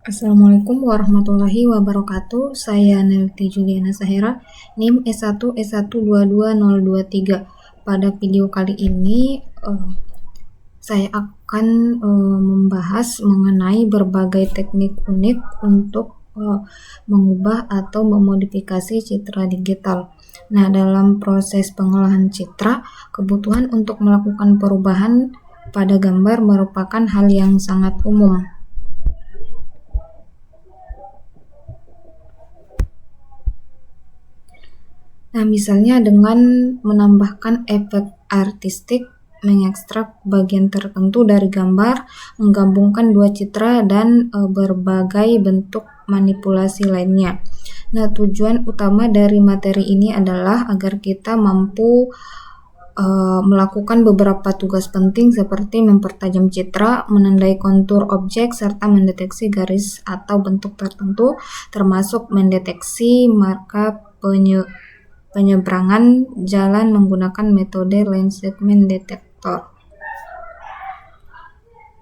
Assalamualaikum warahmatullahi wabarakatuh. Saya Nelty Juliana Sahera, NIM S1S1220023. Pada video kali ini saya akan membahas mengenai berbagai teknik unik untuk mengubah atau memodifikasi citra digital. Nah, dalam proses pengolahan citra, kebutuhan untuk melakukan perubahan pada gambar merupakan hal yang sangat umum. Nah, misalnya dengan menambahkan efek artistik, mengekstrak bagian tertentu dari gambar, menggabungkan dua citra, dan berbagai bentuk manipulasi lainnya. Nah, tujuan utama dari materi ini adalah agar kita mampu melakukan beberapa tugas penting seperti mempertajam citra, menandai kontur objek, serta mendeteksi garis atau bentuk tertentu, termasuk mendeteksi marka penyeberangan jalan menggunakan metode line segment detector.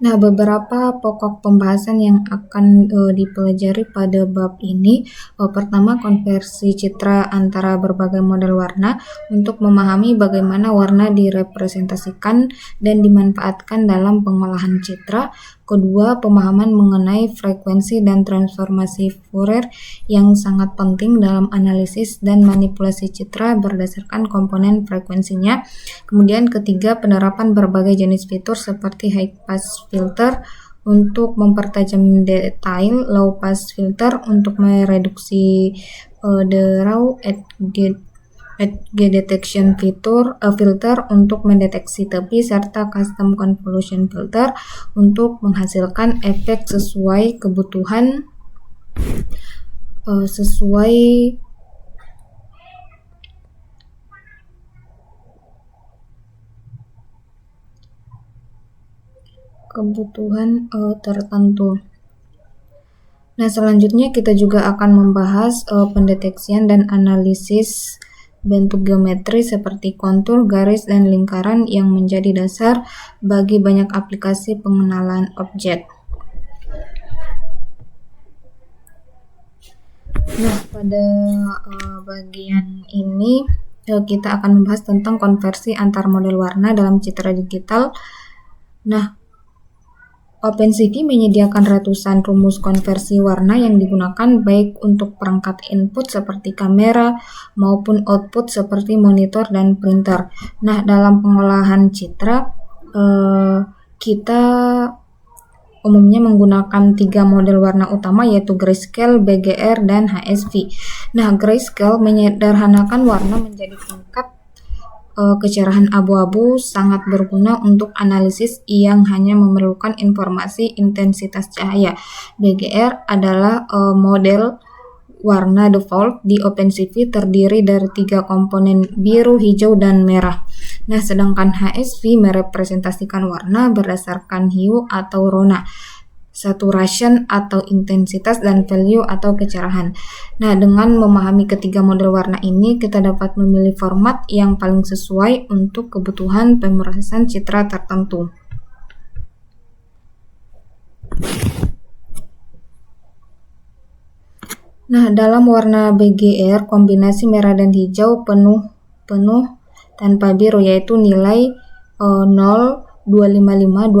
Nah, beberapa pokok pembahasan yang akan dipelajari pada bab ini. Pertama, konversi citra antara berbagai model warna untuk memahami bagaimana warna direpresentasikan dan dimanfaatkan dalam pengolahan citra. Kedua, pemahaman mengenai frekuensi dan transformasi Fourier yang sangat penting dalam analisis dan manipulasi citra berdasarkan komponen frekuensinya. Kemudian ketiga, penerapan berbagai jenis fitur seperti high pass filter untuk mempertajam detail, low pass filter untuk mereduksi the raw edge detection filter untuk mendeteksi tepi, serta custom convolution filter untuk menghasilkan efek sesuai kebutuhan tertentu. Nah, selanjutnya kita juga akan membahas pendeteksian dan analisis bentuk geometri seperti kontur, garis, dan lingkaran yang menjadi dasar bagi banyak aplikasi pengenalan objek. Nah, pada bagian ini kita akan membahas tentang konversi antar model warna dalam citra digital. Nah, OpenCV menyediakan ratusan rumus konversi warna yang digunakan baik untuk perangkat input seperti kamera maupun output seperti monitor dan printer. Nah, dalam pengolahan citra, kita umumnya menggunakan 3 model warna utama, yaitu grayscale, BGR, dan HSV. Nah, grayscale menyederhanakan warna menjadi tingkat kecerahan abu-abu, sangat berguna untuk analisis yang hanya memerlukan informasi intensitas cahaya. BGR adalah model warna default di OpenCV, terdiri dari 3 komponen biru, hijau, dan merah. Nah, sedangkan HSV merepresentasikan warna berdasarkan hue atau rona, saturation atau intensitas, dan value atau kecerahan. Nah, dengan memahami ketiga model warna ini, kita dapat memilih format yang paling sesuai untuk kebutuhan pemrosesan citra tertentu. Nah, dalam warna BGR, kombinasi merah dan hijau penuh tanpa biru, yaitu nilai 0, 255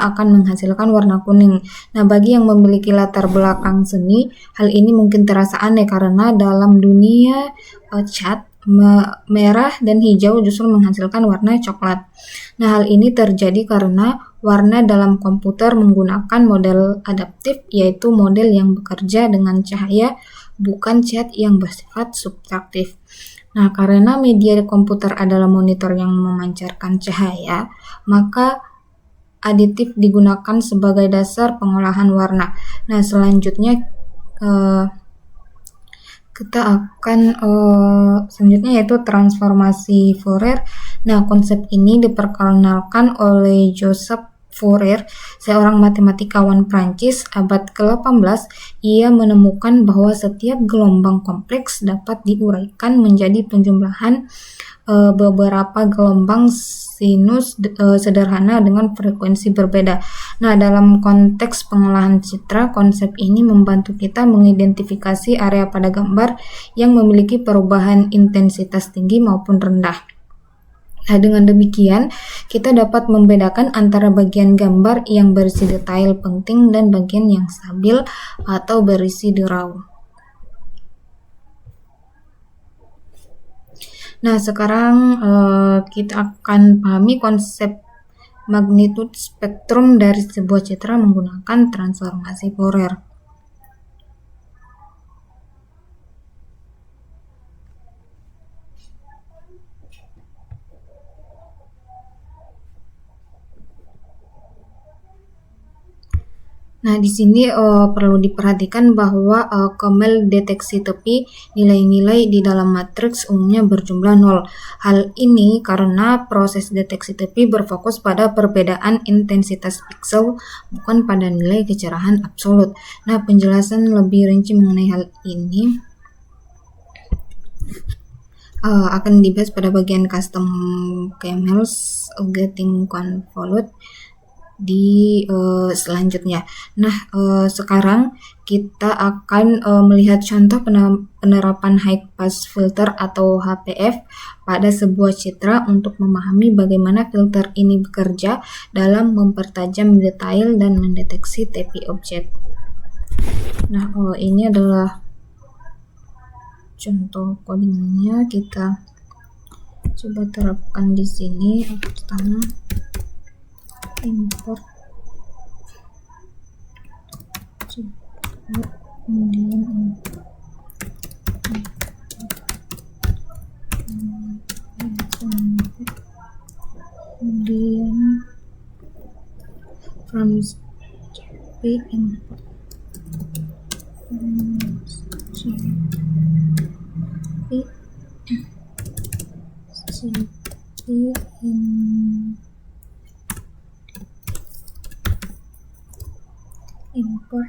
akan menghasilkan warna kuning. Nah, bagi yang memiliki latar belakang seni, hal ini mungkin terasa aneh karena dalam dunia cat, merah dan hijau justru menghasilkan warna coklat. Nah, hal ini terjadi karena warna dalam komputer menggunakan model adaptif, yaitu model yang bekerja dengan cahaya, bukan cat yang bersifat subtraktif. Nah, karena media komputer adalah monitor yang memancarkan cahaya, maka aditif digunakan sebagai dasar pengolahan warna. Nah, selanjutnya kita akan selanjutnya yaitu transformasi Fourier. Nah, konsep ini diperkenalkan oleh Joseph Fourier, seorang matematikawan Prancis abad ke-18, ia menemukan bahwa setiap gelombang kompleks dapat diuraikan menjadi penjumlahan beberapa gelombang sinus sederhana dengan frekuensi berbeda. Nah, dalam konteks pengolahan citra, konsep ini membantu kita mengidentifikasi area pada gambar yang memiliki perubahan intensitas tinggi maupun rendah. Nah, dengan demikian, kita dapat membedakan antara bagian gambar yang berisi detail penting dan bagian yang stabil atau berisi derau. Nah, sekarang kita akan pahami konsep magnitude spektrum dari sebuah citra menggunakan transformasi Fourier. Nah, di sini perlu diperhatikan bahwa kemel deteksi tepi nilai-nilai di dalam matriks umumnya berjumlah 0. Hal ini karena proses deteksi tepi berfokus pada perbedaan intensitas piksel, bukan pada nilai kecerahan absolut. Nah, penjelasan lebih rinci mengenai hal ini akan dibahas pada bagian custom kernels getting convolute di selanjutnya. Nah, sekarang kita akan melihat contoh penerapan high pass filter atau HPF pada sebuah citra untuk memahami bagaimana filter ini bekerja dalam mempertajam detail dan mendeteksi tepi objek. Nah, ini adalah contoh codingnya. Kita coba terapkan di sini. Pertama, import, kemudian from JP import import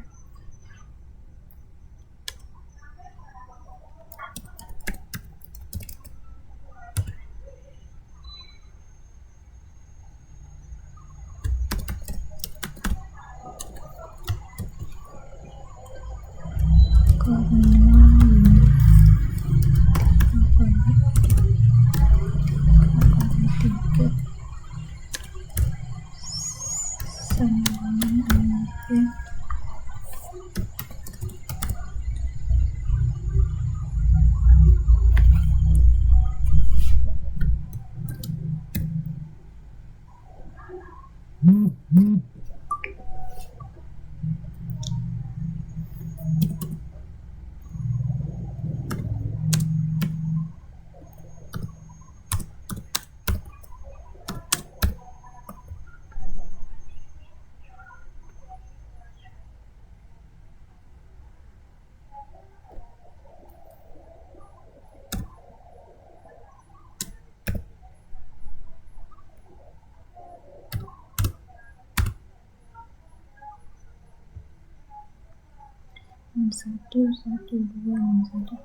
satu dua satu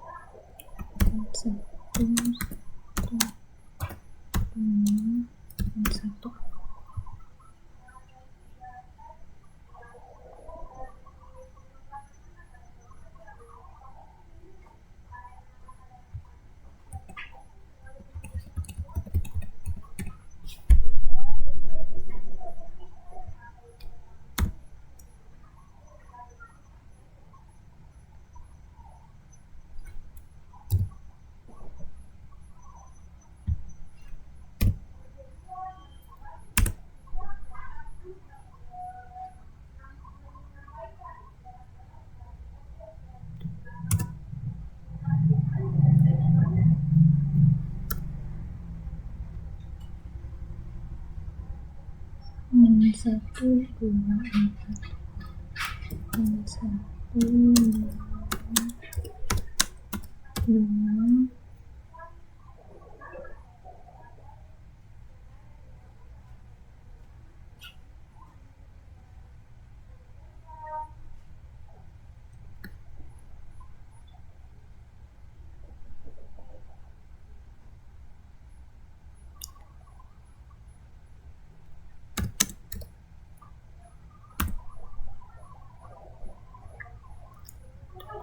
satu. Satu dua empat satu dua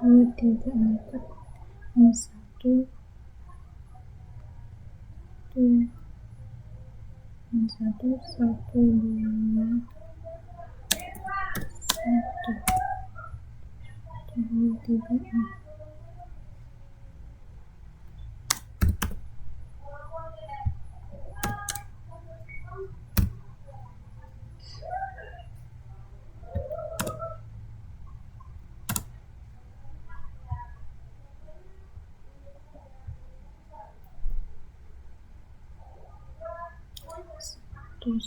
2, 3, 4, 1, 2, 1, 2, 3, 4.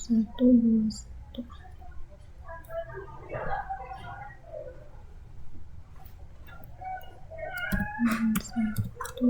Satu, dua, satu. Satu,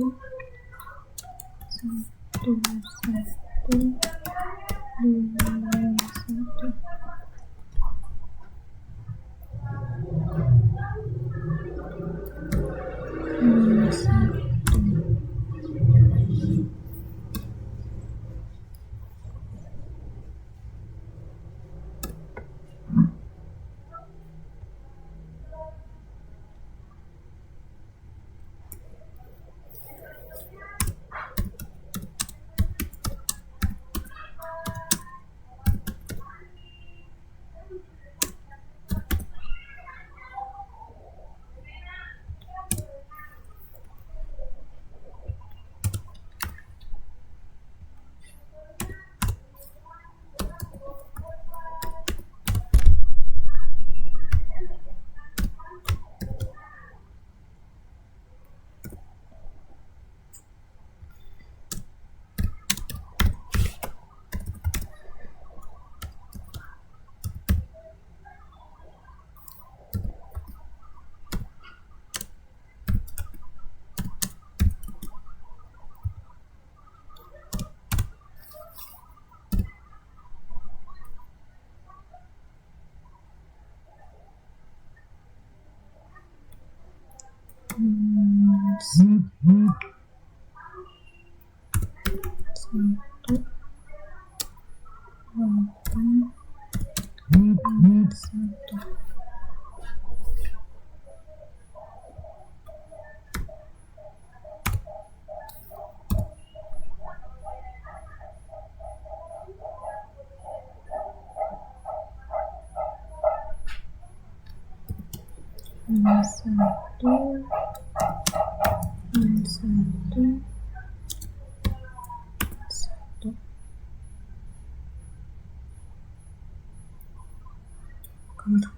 Karena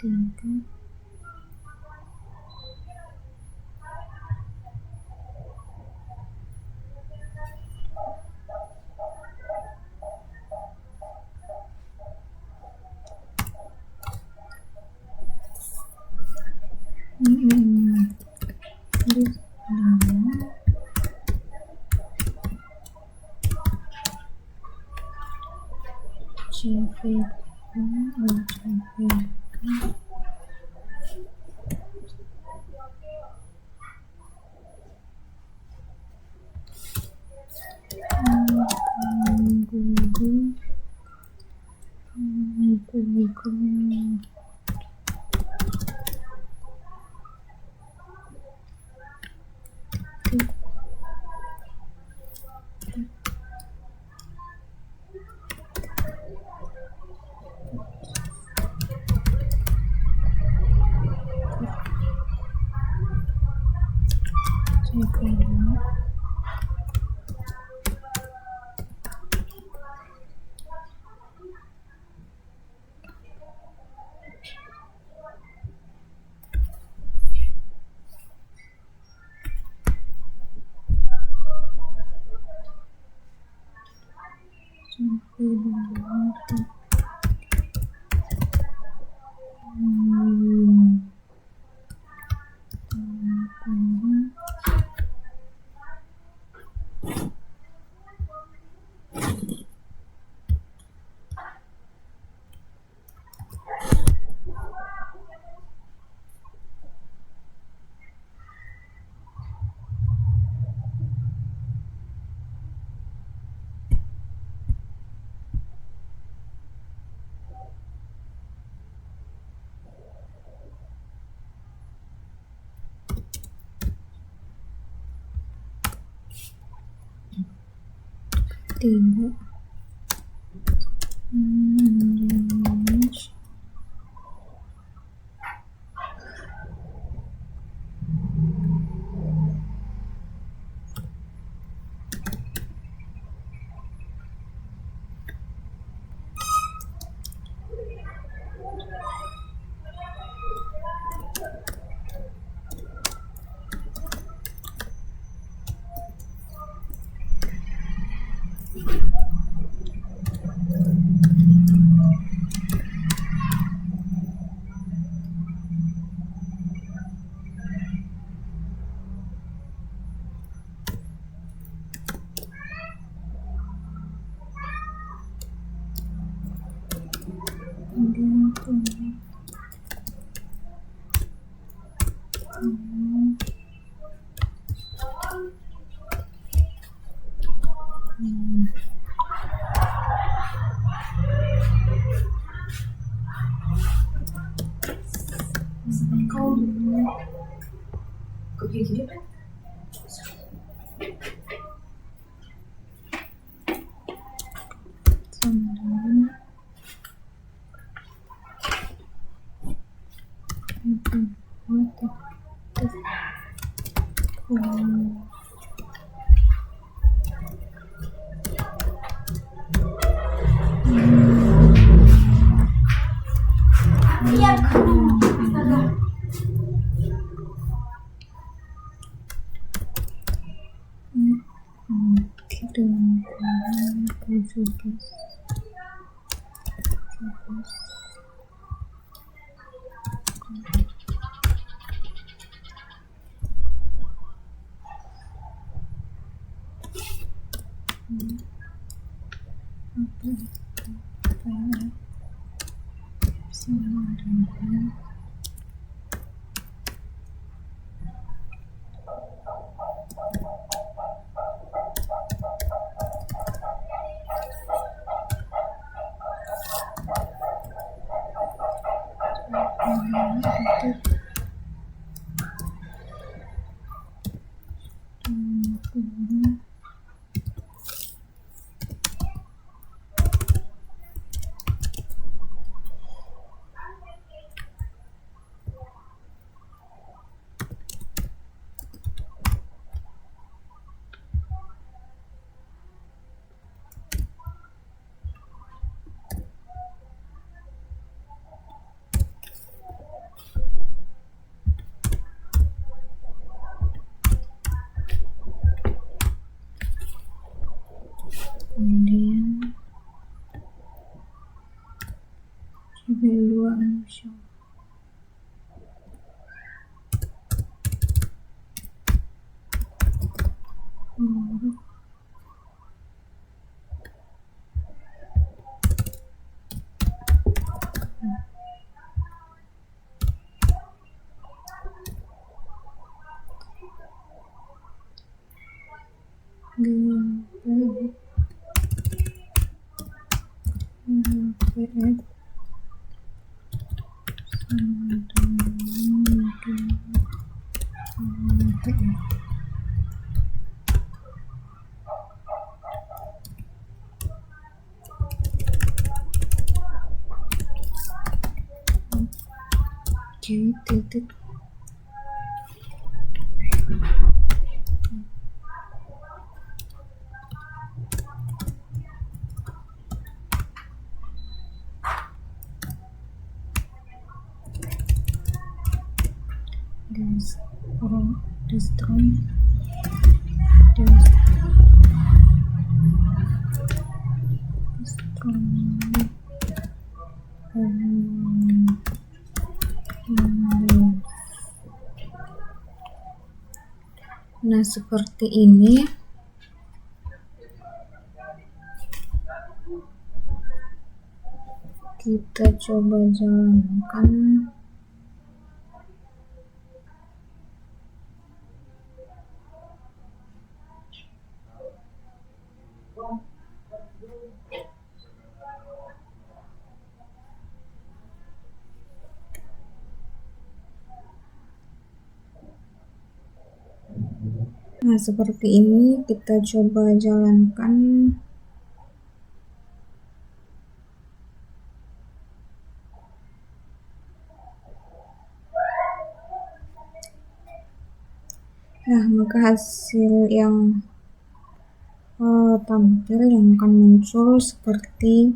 3 3 Kok kayak gini kan? kemudian sampai 2 titik Nah, seperti ini. Kita coba jalankan. Nah, seperti ini kita coba jalankan. Nah, maka hasil yang tampil yang akan muncul seperti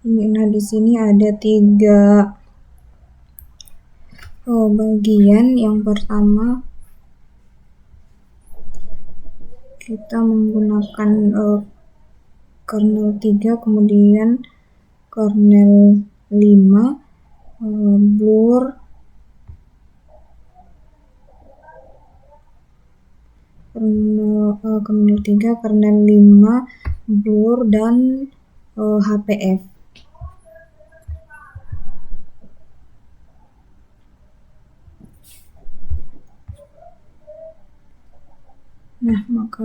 ini. Nah, di sini ada 3 bagian. Yang pertama, kita menggunakan kernel 3, kemudian kernel 5, blur, kernel 3, kernel 5, blur, dan HPF. Nah, maka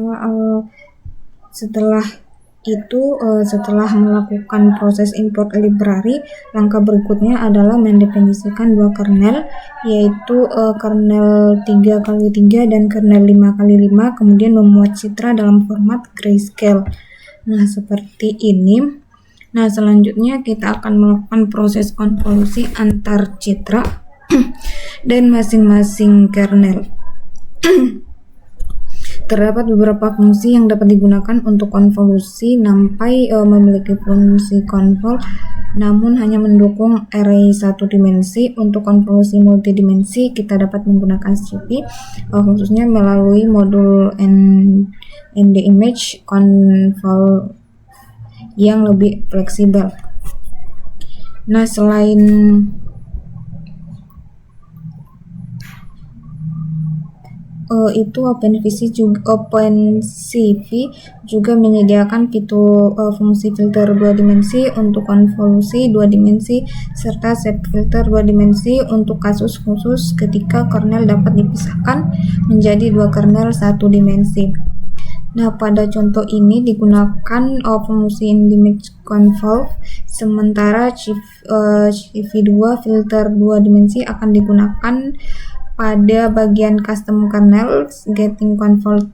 setelah melakukan proses import library, langkah berikutnya adalah mendefinisikan 2 kernel, yaitu kernel 3x3 dan kernel 5x5, kemudian memuat citra dalam format grayscale. Nah, seperti ini. Nah, selanjutnya kita akan melakukan proses konvolusi antar citra dan masing-masing kernel. Terdapat beberapa fungsi yang dapat digunakan untuk konvolusi. NumPy memiliki fungsi convol, namun hanya mendukung array 1 dimensi. Untuk konvolusi multidimensi, kita dapat menggunakan SCP, khususnya melalui modul NDImage convol yang lebih fleksibel. Nah, selain itu OpenCV juga menyediakan fungsi filter 2 dimensi untuk konvolusi 2 dimensi serta shape filter 2 dimensi untuk kasus khusus ketika kernel dapat dipisahkan menjadi 2 kernel 1 dimensi. Nah, pada contoh ini digunakan fungsi NDImage convolve, sementara CV2 filter 2 dimensi akan digunakan pada bagian custom kernel getting convolved.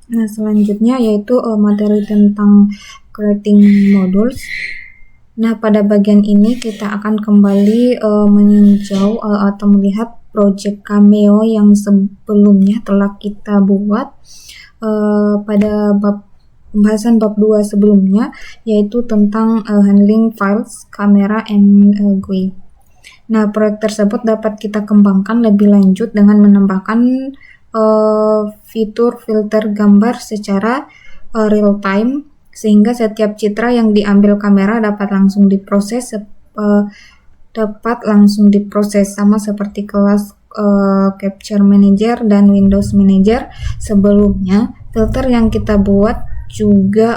Nah, selanjutnya yaitu materi tentang creating modules. Nah, pada bagian ini kita akan kembali meninjau atau melihat project Cameo yang sebelumnya telah kita buat pada pembahasan bab 2 sebelumnya, yaitu tentang handling files, camera, and GUI. Nah, proyek tersebut dapat kita kembangkan lebih lanjut dengan menambahkan fitur filter gambar secara real time, sehingga setiap citra yang diambil kamera dapat langsung diproses sama seperti kelas Capture Manager dan Windows Manager sebelumnya. Filter yang kita buat juga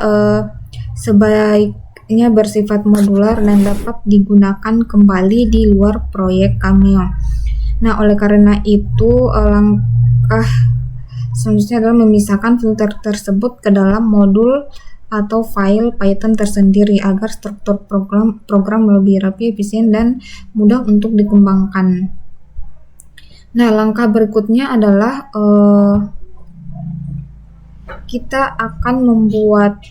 sebaiknya bersifat modular dan dapat digunakan kembali di luar proyek Cameo. Nah, oleh karena itu langkah selanjutnya adalah memisahkan filter tersebut ke dalam modul atau file Python tersendiri agar struktur program lebih rapi, efisien, dan mudah untuk dikembangkan. Nah, langkah berikutnya adalah kita akan membuat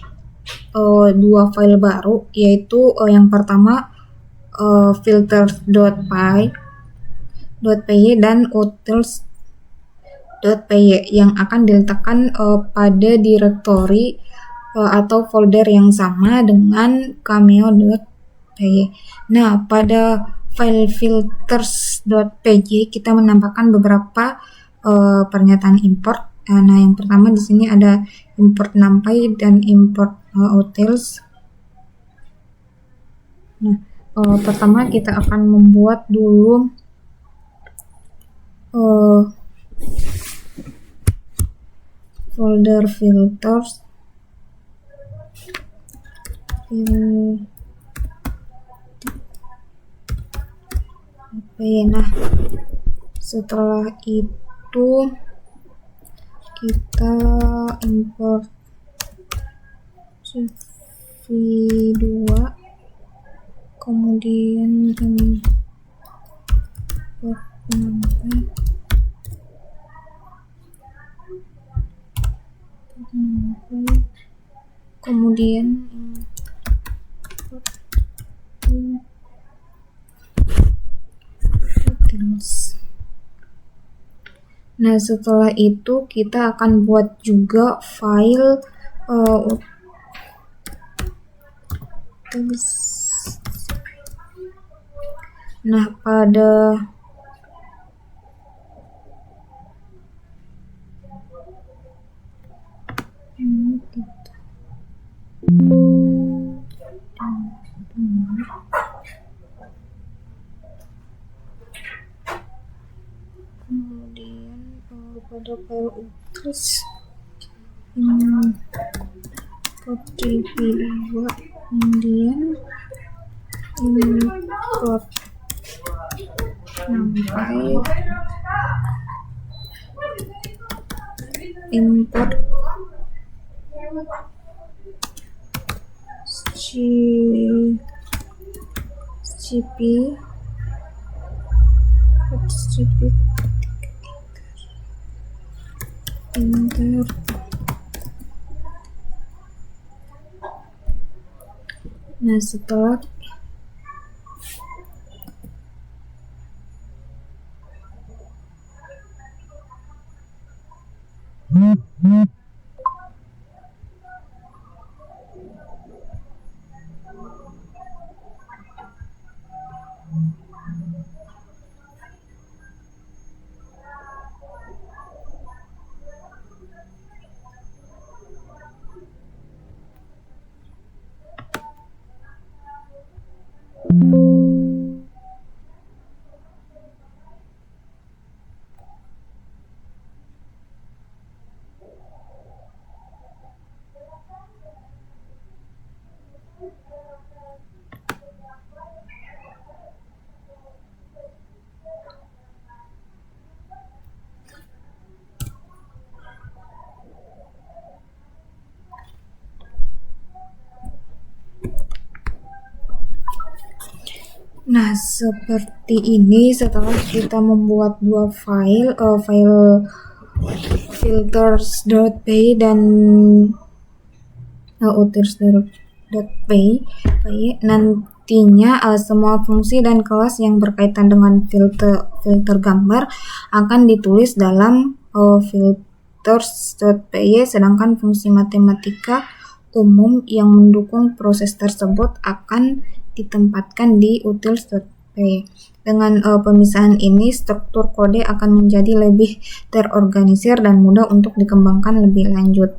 2 file baru, yaitu yang pertama filters.py dan utils.py yang akan diletakkan pada direktori atau folder yang sama dengan cameo.py. Nah, pada file filters.py kita menambahkan beberapa pernyataan import. Nah, yang pertama di sini ada import NumPy dan import utils. Nah, pertama kita akan membuat dulu folder filters. Nah, setelah itu kita import CV2, kemudian import NumPy. kemudian Nah, setelah itu kita akan buat juga file nah, pada kemudian pada file utils import db2, kemudian import numpy, import scp enter. nah setelah Nah, seperti ini setelah kita membuat dua file, file filters.py dan utils.py, nantinya semua fungsi dan kelas yang berkaitan dengan filter gambar akan ditulis dalam filters.py, sedangkan fungsi matematika umum yang mendukung proses tersebut akan ditempatkan di utils.py. Dengan pemisahan ini, struktur kode akan menjadi lebih terorganisir dan mudah untuk dikembangkan lebih lanjut.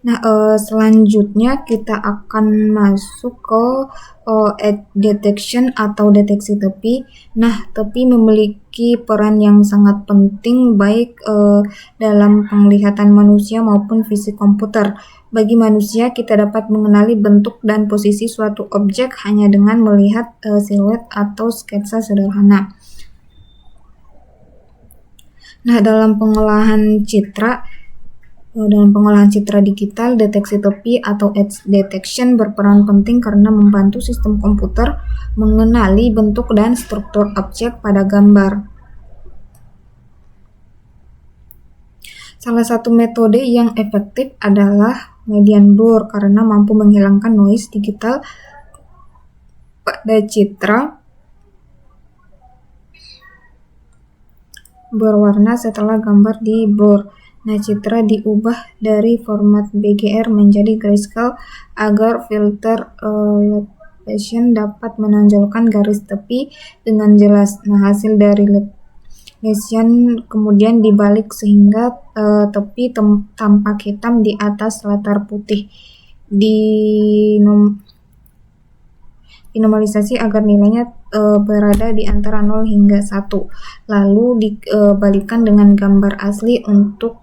Nah, selanjutnya kita akan masuk ke edge detection atau deteksi tepi. Nah, tepi memiliki peran yang sangat penting baik dalam penglihatan manusia maupun fisik komputer. Bagi manusia, kita dapat mengenali bentuk dan posisi suatu objek hanya dengan melihat siluet atau sketsa sederhana. Nah, dalam pengolahan citra digital, deteksi tepi atau edge detection berperan penting karena membantu sistem komputer mengenali bentuk dan struktur objek pada gambar. Salah satu metode yang efektif adalah median blur karena mampu menghilangkan noise digital pada citra berwarna setelah gambar di blur. Nah, citra diubah dari format BGR menjadi grayscale agar filter location dapat menonjolkan garis tepi dengan jelas. Nah, hasil dari location kemudian dibalik sehingga tepi tampak hitam di atas latar putih. Dinormalisasi agar nilainya berada di antara 0 hingga 1. Lalu dibalikan dengan gambar asli untuk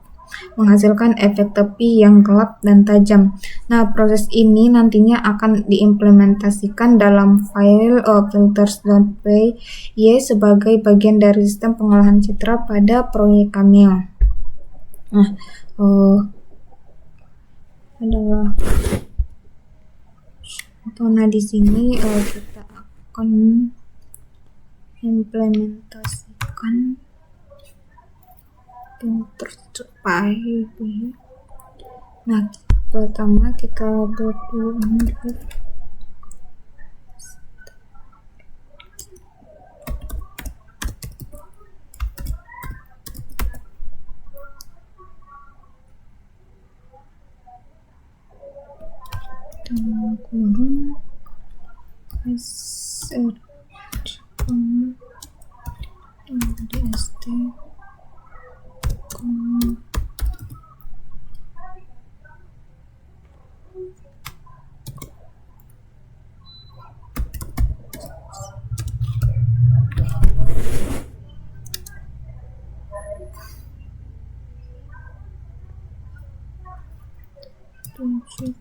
menghasilkan efek tepi yang gelap dan tajam. Nah, proses ini nantinya akan diimplementasikan dalam file filters.py sebagai bagian dari sistem pengolahan citra pada proyek Cameo. Nah, adalah di sini kita akan implementasikan yang tercapai. Nah, pertama kita buat dulu ini dulu. Tengah kurung research dst tujuh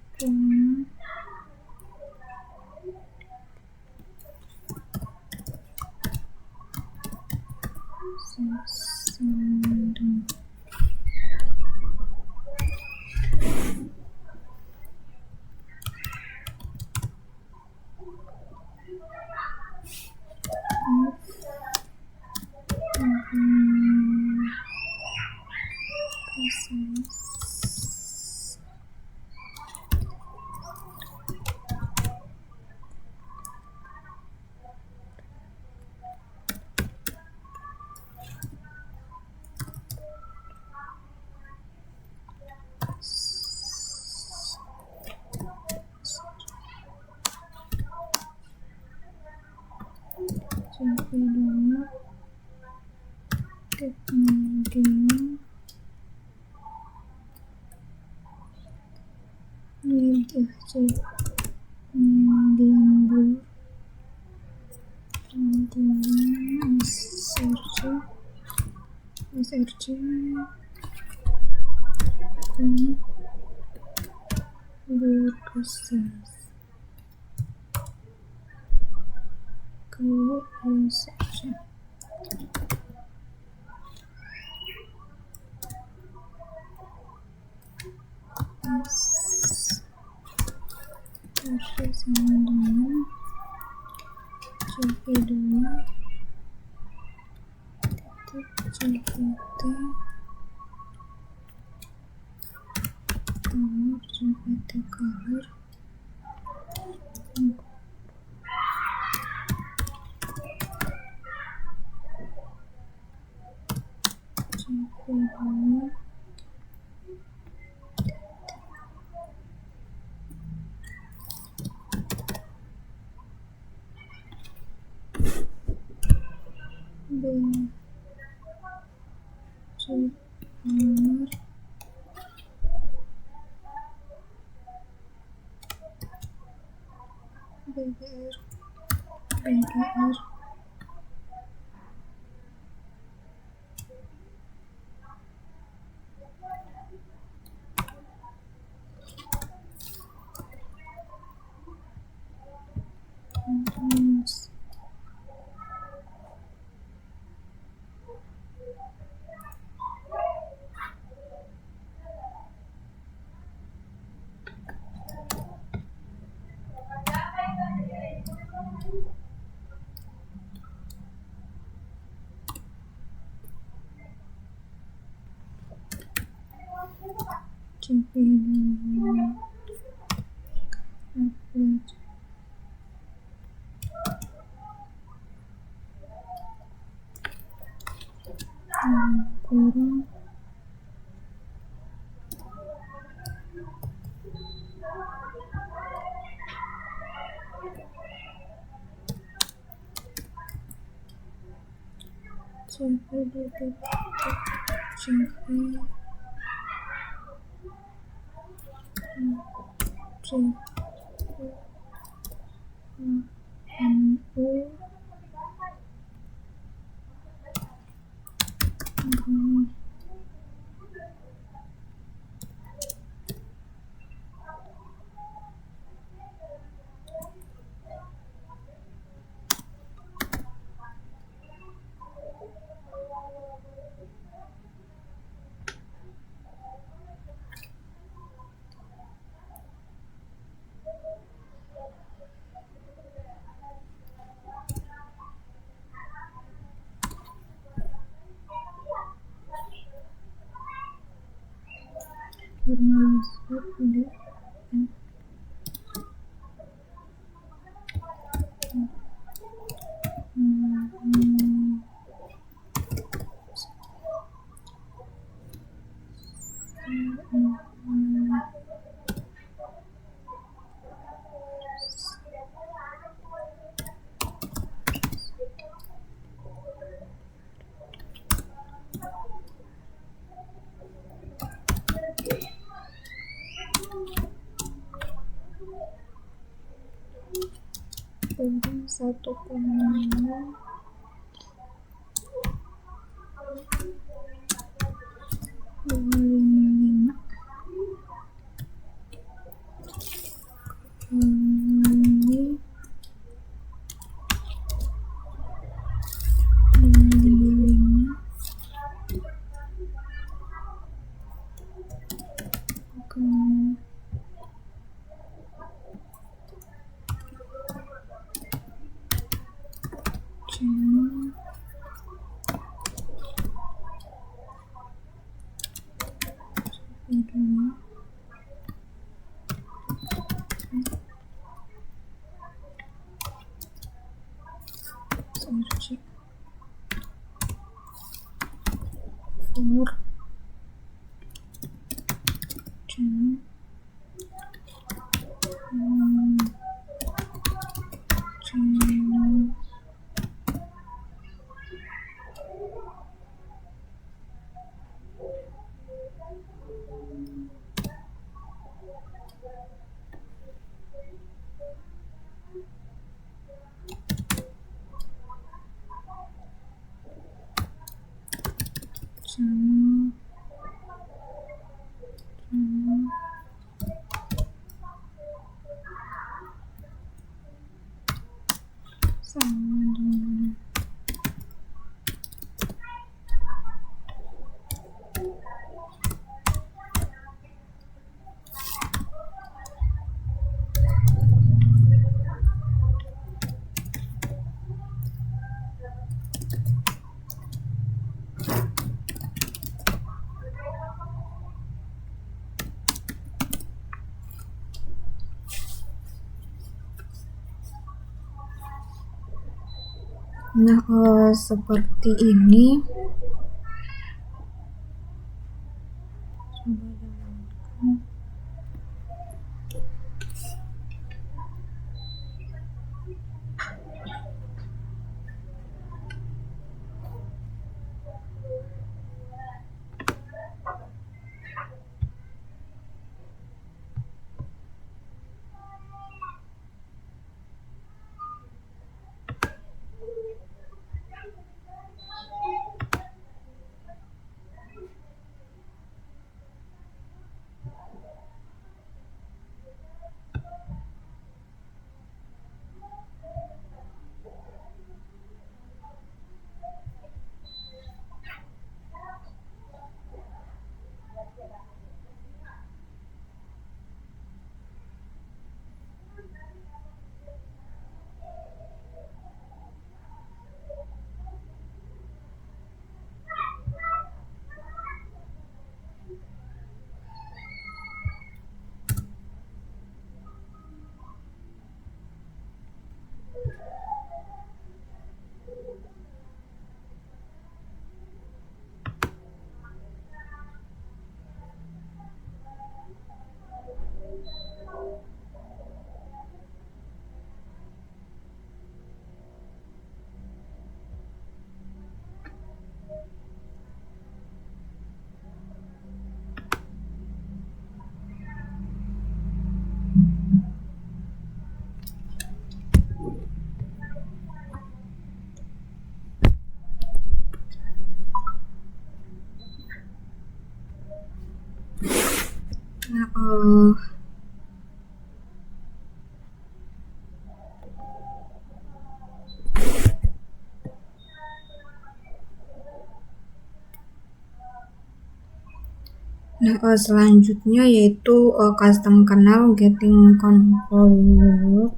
kedua kemudian median blue kemudian SRC berkesas ke research sama dengan CP2 CPT color CPT color CP2 B nomor BBR maintenance CP2 upload kurung formalisir the Kemudian 1,5 255 ini 255 channel kedua search for channel channel channel sama dengan seperti ini. Coba jalankan. Selanjutnya yaitu custom canal getting convolute.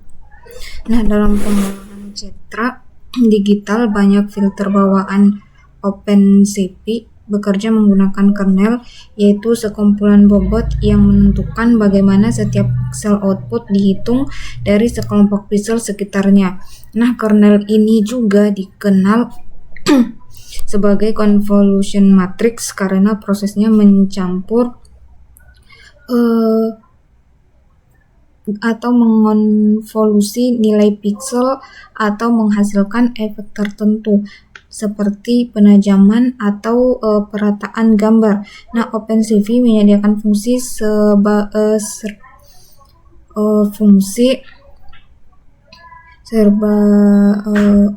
Dalam pembuatan citra digital banyak filter bawaan OpenCV bekerja menggunakan kernel, yaitu sekumpulan bobot yang menentukan bagaimana setiap pixel output dihitung dari sekelompok pixel sekitarnya. Nah, kernel ini juga dikenal sebagai convolution matrix karena prosesnya mencampur atau mengonvolusi nilai pixel atau menghasilkan efek tertentu seperti penajaman atau perataan gambar. Nah, OpenCV menyediakan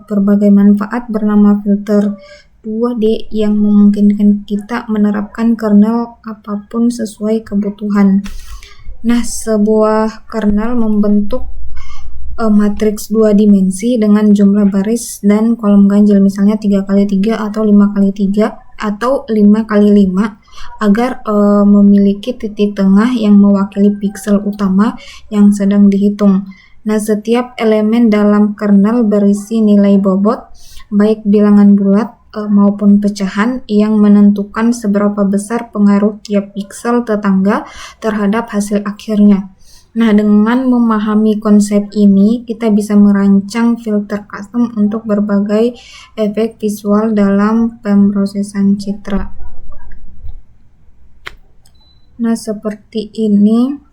berbagai manfaat bernama filter 2D yang memungkinkan kita menerapkan kernel apapun sesuai kebutuhan. Nah, sebuah kernel membentuk matriks 2 dimensi dengan jumlah baris dan kolom ganjil, misalnya 3x3 atau 5x3 atau 5x5 agar memiliki titik tengah yang mewakili pixel utama yang sedang dihitung. Nah, setiap elemen dalam kernel berisi nilai bobot, baik bilangan bulat maupun pecahan yang menentukan seberapa besar pengaruh tiap pixel tetangga terhadap hasil akhirnya. Nah, dengan memahami konsep ini, kita bisa merancang filter custom untuk berbagai efek visual dalam pemrosesan citra. Nah, seperti ini.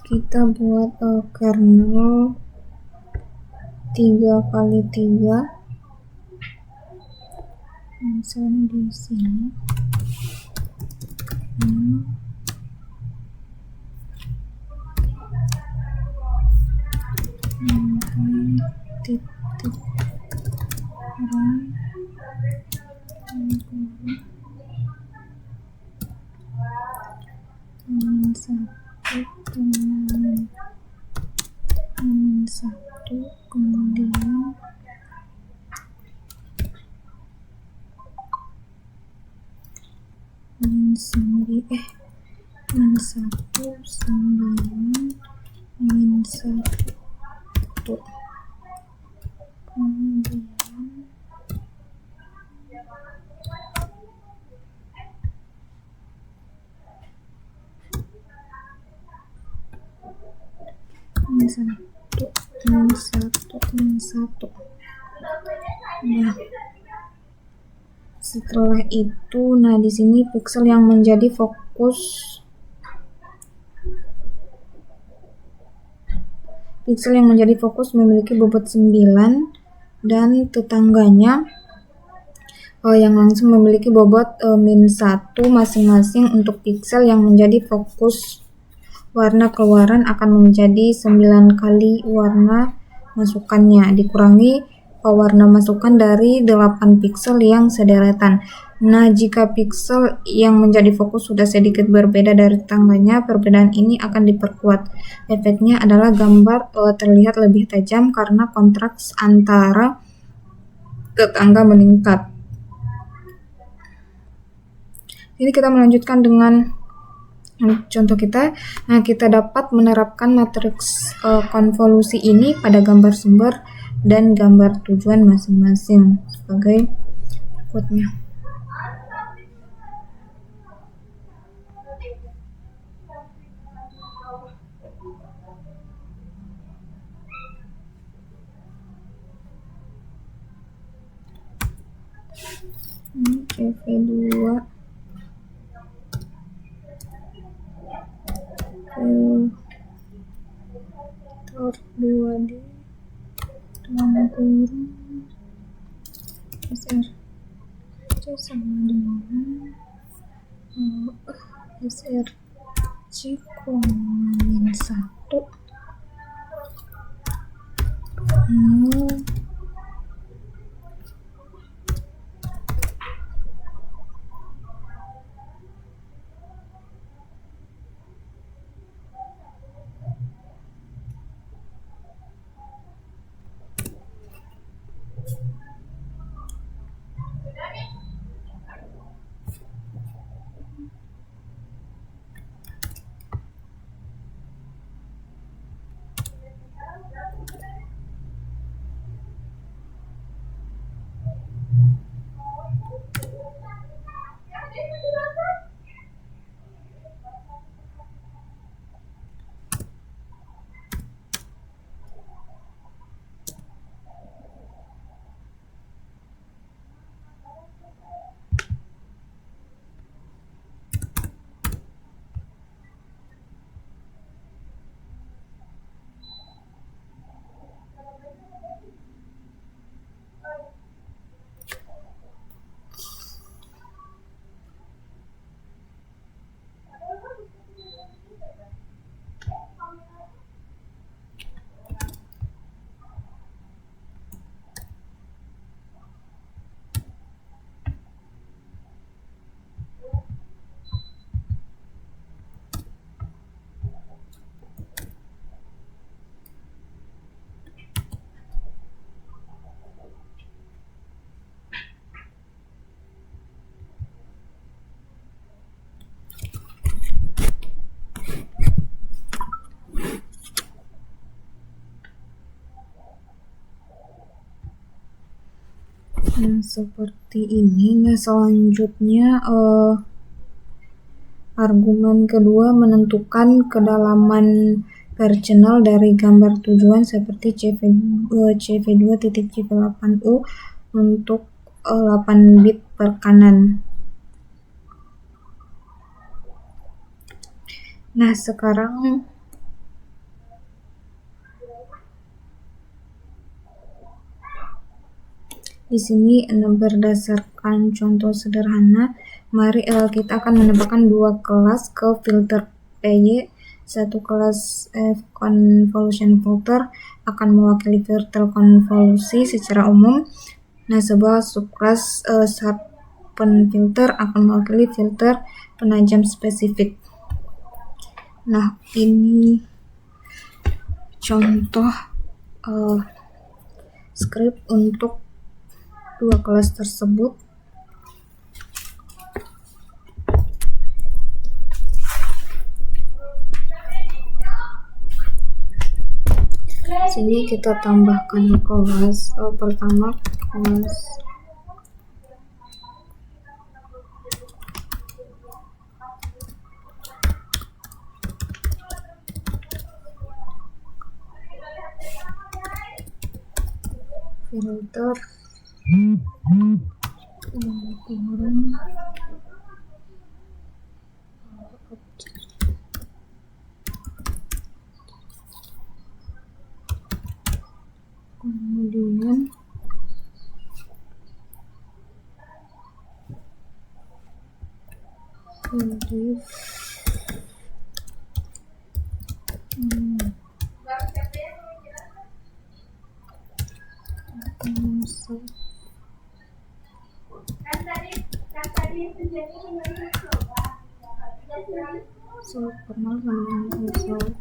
Kita buat kernel 3x3, misalnya di sini. Titik satu kemudian min 1 9 min 1 kemudian min 1. Nah, setelah itu, di sini pixel yang menjadi fokus memiliki bobot 9 dan tetangganya yang langsung memiliki bobot min 1 masing-masing. Untuk pixel yang menjadi fokus, warna keluaran akan menjadi 9 kali warna masukannya dikurangi warna masukan dari 8 pixel yang sederetan. Nah, jika pixel yang menjadi fokus sudah sedikit berbeda dari tetangganya, perbedaan ini akan diperkuat. Efeknya adalah gambar terlihat lebih tajam karena kontras antara tetangga meningkat. Ini kita melanjutkan dengan contoh kita. Nah, kita dapat menerapkan matriks konvolusi ini pada gambar sumber dan gambar tujuan masing-masing sebagai berikutnya. Ini CV2 filter 2D dalam kurung SRC sama dengan SRC, min 1 0. Nah, seperti ini. Nah, selanjutnya argumen kedua menentukan kedalaman per channel dari gambar tujuan seperti CV2.CV8U untuk 8 bit per kanan. Nah, sekarang di sini berdasarkan contoh sederhana, mari kita akan menambahkan 2 kelas ke filter PY. Satu kelas convolution filter akan mewakili filter konvolusi secara umum. Nah, sebuah subclass sharpen filter akan mewakili filter penajam spesifik. Nah, ini contoh script untuk 2 kelas tersebut. Sini kita tambahkan kelas pertama, kelas filter kemudian div so formal kemudian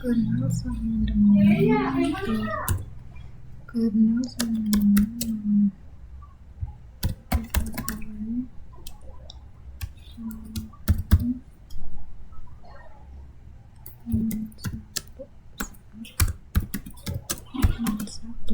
kenal sama dengan kernel sama dengan satu.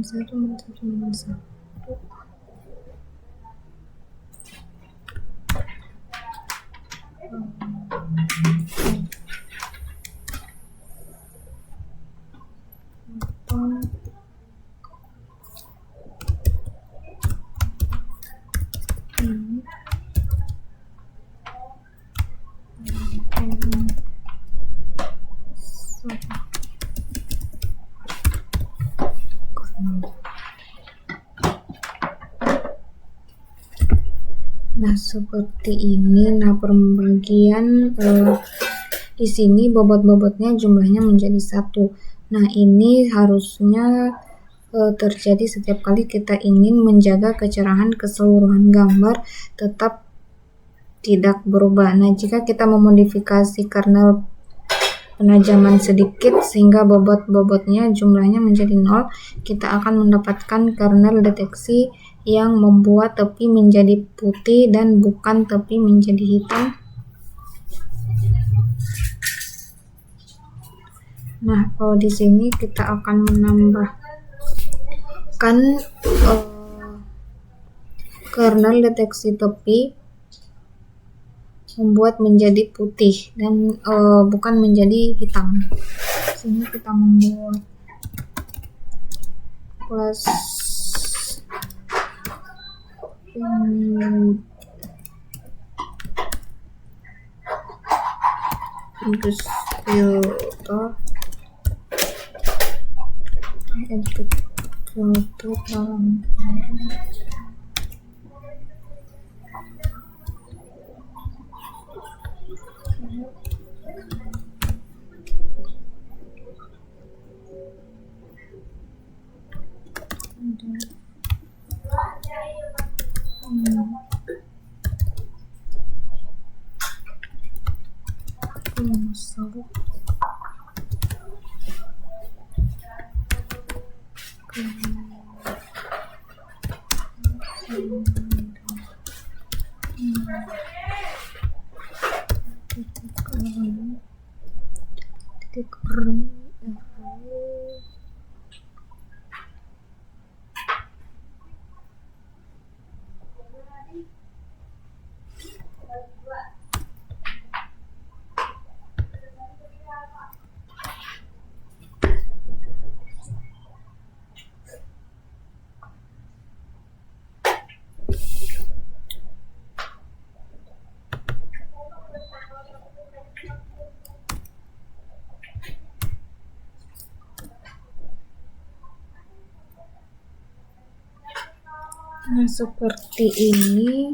Satu. Nah, seperti ini. Nah, pembagian di sini bobot-bobotnya jumlahnya menjadi 1. Nah, ini harusnya terjadi setiap kali kita ingin menjaga kecerahan keseluruhan gambar tetap tidak berubah. Nah, jika kita memodifikasi kernel penajaman sedikit sehingga bobot-bobotnya jumlahnya menjadi 0, kita akan mendapatkan kernel deteksi yang membuat tepi menjadi putih dan bukan tepi menjadi hitam. Nah, kalau di sini kita akan menambahkan kernel deteksi tepi membuat menjadi putih dan bukan menjadi hitam. Sini kita membuat plus Inggris filter edit filter dalam Nah, seperti ini.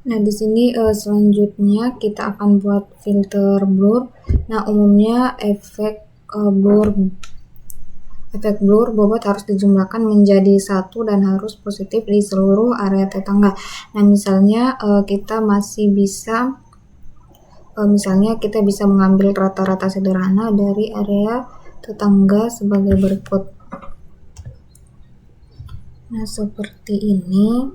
Nah, di sini selanjutnya kita akan buat filter blur. Nah, umumnya efek blur bobot harus dijumlahkan menjadi 1 dan harus positif di seluruh area tetangga. Nah, misalnya kita masih bisa mengambil rata-rata sederhana dari area tetangga sebagai berikut. Nah, seperti ini.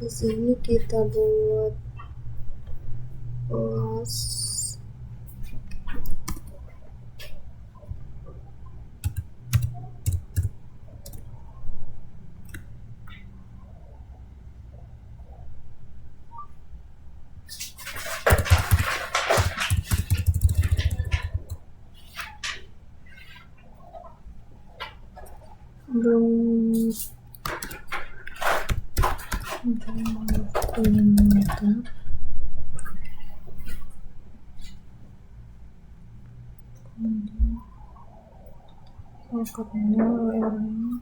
Di sini kita buat kelas belum komentar. Kemudian URL-nya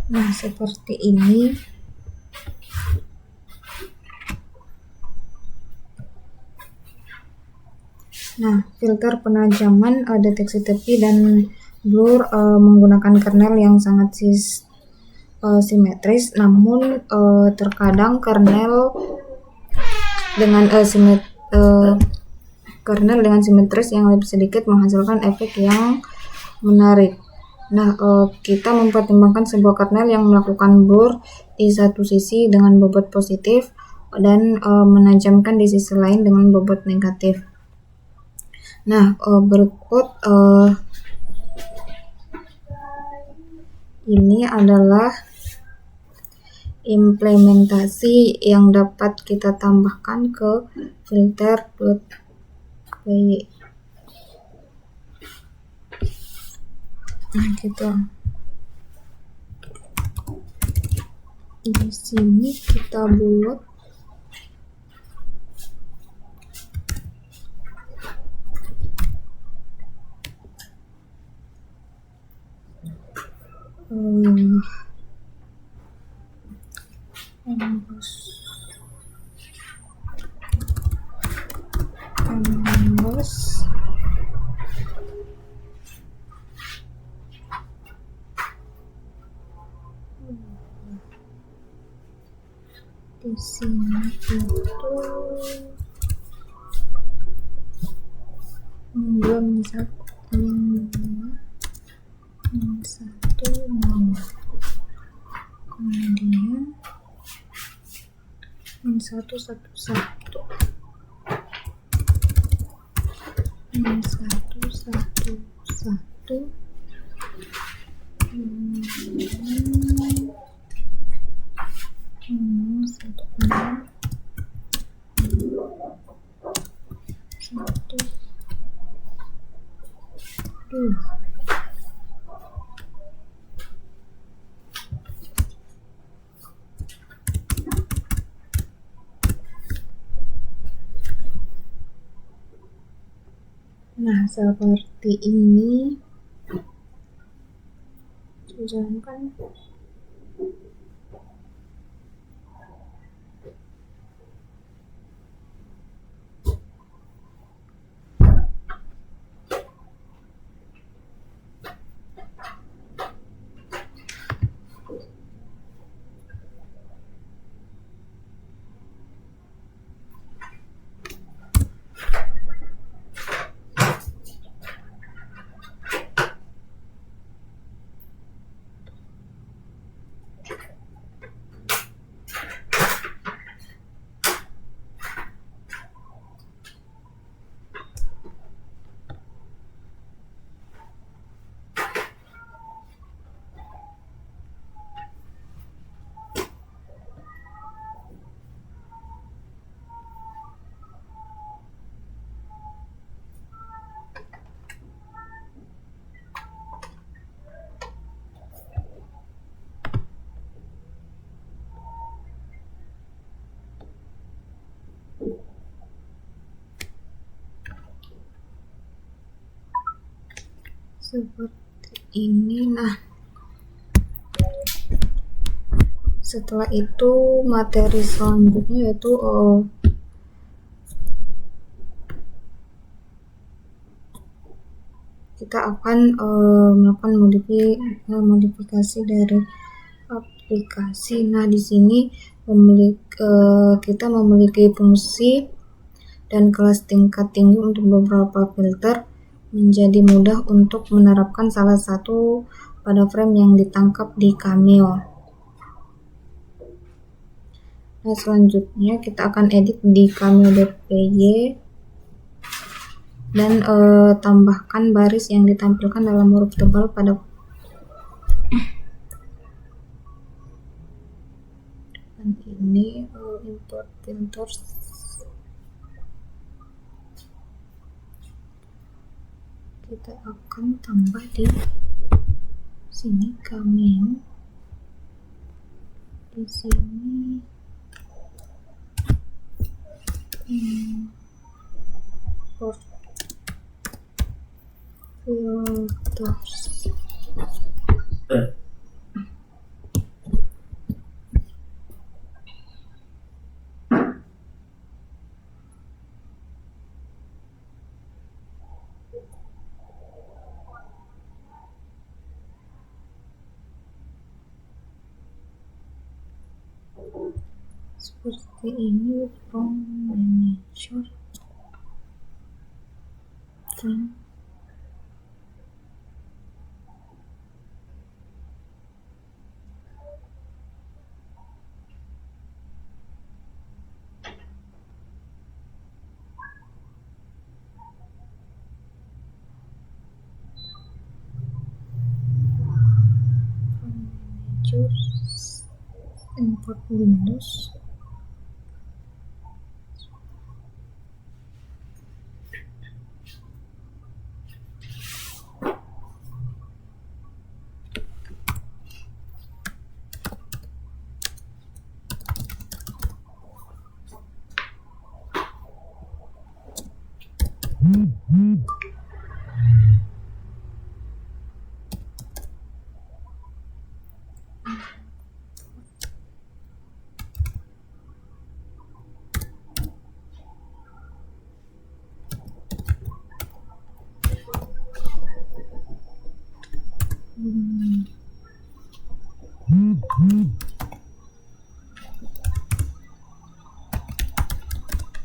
nah seperti ini. Nah, filter penajaman deteksi tepi dan blur menggunakan kernel yang sangat simetris, namun terkadang kernel dengan simetris yang lebih sedikit menghasilkan efek yang menarik. Nah, kita mempertimbangkan sebuah kernel yang melakukan blur di satu sisi dengan bobot positif dan menajamkan di sisi lain dengan bobot negatif. Nah, berikut ini adalah implementasi yang dapat kita tambahkan ke filter.py. Nah, gitu. Di sini kita buat di sini itu belum satu kemudian satu Nah, seperti ini. Jalankan. seperti ini. Nah, setelah itu materi selanjutnya yaitu kita akan melakukan modifikasi dari aplikasi. Nah, di sini kita memiliki fungsi dan kelas tingkat tinggi untuk beberapa filter, menjadi mudah untuk menerapkan salah satu pada frame yang ditangkap di Cameo. Nah, selanjutnya kita akan edit di cameo.py dan tambahkan baris yang ditampilkan dalam huruf tebal pada ini. Import filters, kita akan tambah di sini Cameo, di sini import filters. Seperti ini, from manager, from manager, import Windows.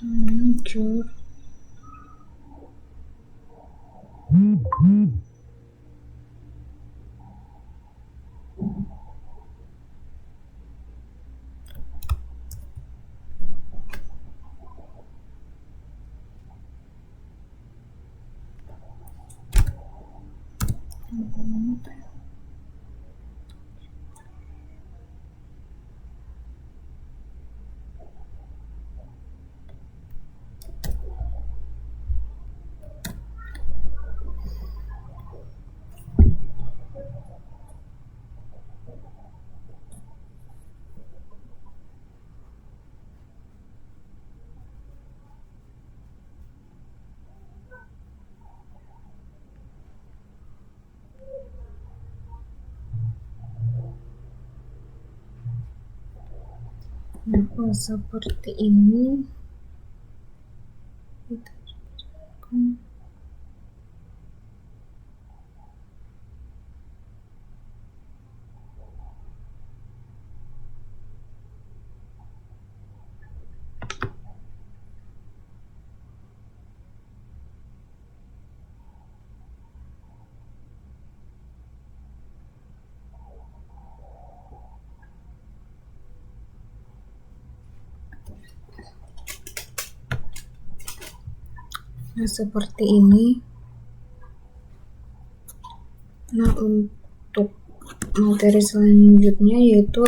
Manager, nah, seperti ini. Kita akan nah, seperti ini. Nah, untuk materi selanjutnya yaitu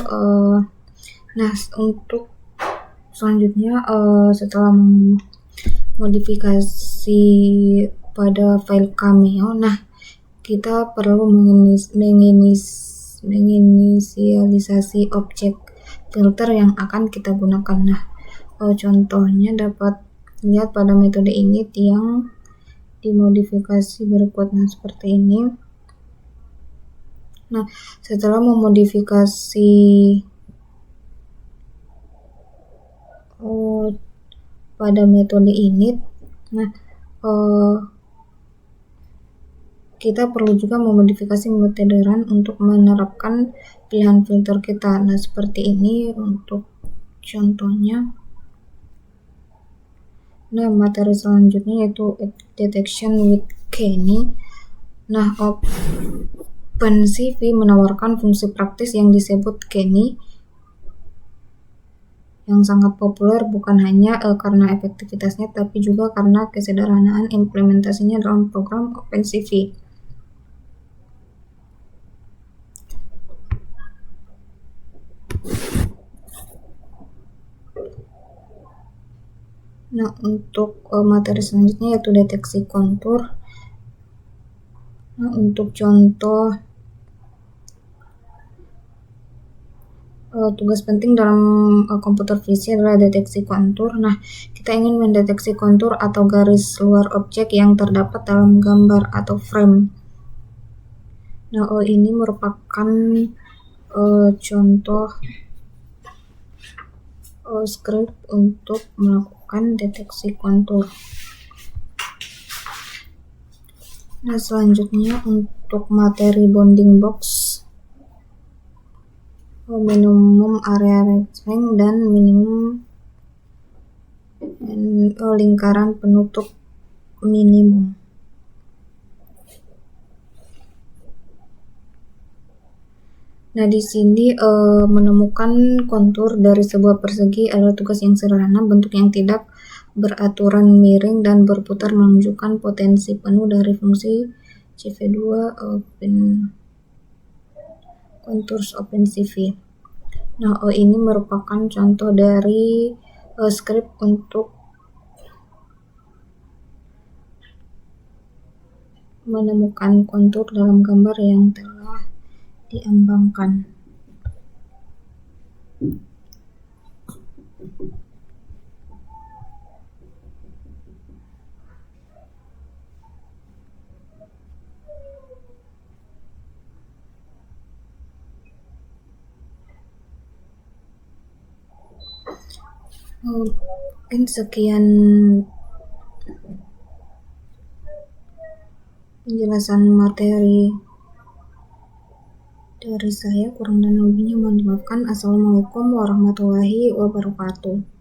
untuk selanjutnya setelah modifikasi pada file Cameo, nah kita perlu menginisialisasi objek filter yang akan kita gunakan. Nah, contohnya dapat lihat pada metode ini yang dimodifikasi berikut. Nah, seperti ini. Nah, setelah memodifikasi pada metode ini, nah kita perlu juga memodifikasi metode run untuk menerapkan pilihan filter kita. Nah, seperti ini untuk contohnya. Nah, materi selanjutnya yaitu detection with Kenny. Nah, OpenCV menawarkan fungsi praktis yang disebut Kenny yang sangat populer bukan hanya karena efektivitasnya, tapi juga karena kesederhanaan implementasinya dalam program OpenCV. Nah, untuk materi selanjutnya yaitu deteksi kontur. Nah, untuk contoh tugas penting dalam komputer visi adalah deteksi kontur. Nah, kita ingin mendeteksi kontur atau garis luar objek yang terdapat dalam gambar atau frame. Nah, ini merupakan contoh script untuk melakukan deteksi kontur. Nah, selanjutnya untuk materi bounding box, minimum area reference dan minimum lingkaran penutup minimum. Nah, di sini menemukan kontur dari sebuah persegi adalah tugas yang sederhana, bentuk yang tidak beraturan miring dan berputar menunjukkan potensi penuh dari fungsi CV2 contours OpenCV. Nah, ini merupakan contoh dari script untuk menemukan kontur dalam gambar yang telah diambangkan. Mungkin sekian penjelasan materi dari saya, kurang dan lebihnya mohon dimaafkan. Assalamualaikum warahmatullahi wabarakatuh.